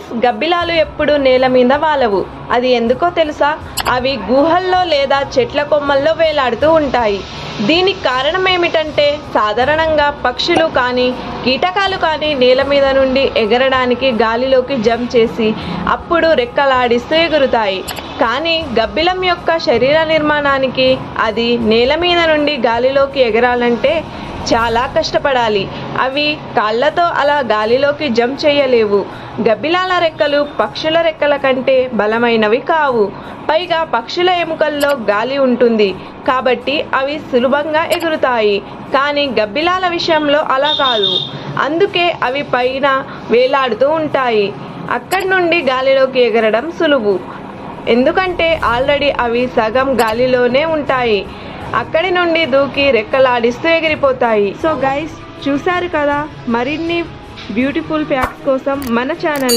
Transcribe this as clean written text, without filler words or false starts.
Friends, గబ్బిలాలు ఎప్పుడు నేల మీద వాలవు. అది ఎందుకో తెలుసా? అవి గుహల్లో లేదా చెట్ల కొమ్మల్లో వేలాడుతూ ఉంటాయి. దీనికి కారణం ఏమిటంటే, సాధారణంగా పక్షులు కానీ కీటకాలు కానీ నేల మీద నుండి ఎగరడానికి గాలిలోకి జంప్ చేసి అప్పుడు రెక్కలాడిస్తూ ఎగురుతాయి. కానీ గబ్బిలం యొక్క శరీర నిర్మాణానికి అది నేల మీద నుండి గాలిలోకి ఎగరాలంటే చాలా కష్టపడాలి. అవి కాళ్ళతో అలా గాలిలోకి జంప్ చేయలేవు. గబ్బిలాల రెక్కలు పక్షుల రెక్కల కంటే బలమైనవి కావు. పైగా పక్షుల ఎముకల్లో గాలి ఉంటుంది కాబట్టి అవి సులభంగా ఎగురుతాయి. కానీ గబ్బిలాల విషయంలో అలా కాదు. అందుకే అవి పైన వేలాడుతూ ఉంటాయి. అక్కడి నుండి గాలిలోకి ఎగరడం సులువు. ఎందుకంటే ఆల్రెడీ అవి సగం గాలిలోనే ఉంటాయి. అక్కడి నుండి దూకి రెక్కలాడిస్తూ ఎగిరిపోతాయి. సో గైస్, చూశారు కదా, మరిన్ని బ్యూటిఫుల్ ఫ్యాక్ట్స్ కోసం మన ఛానల్ని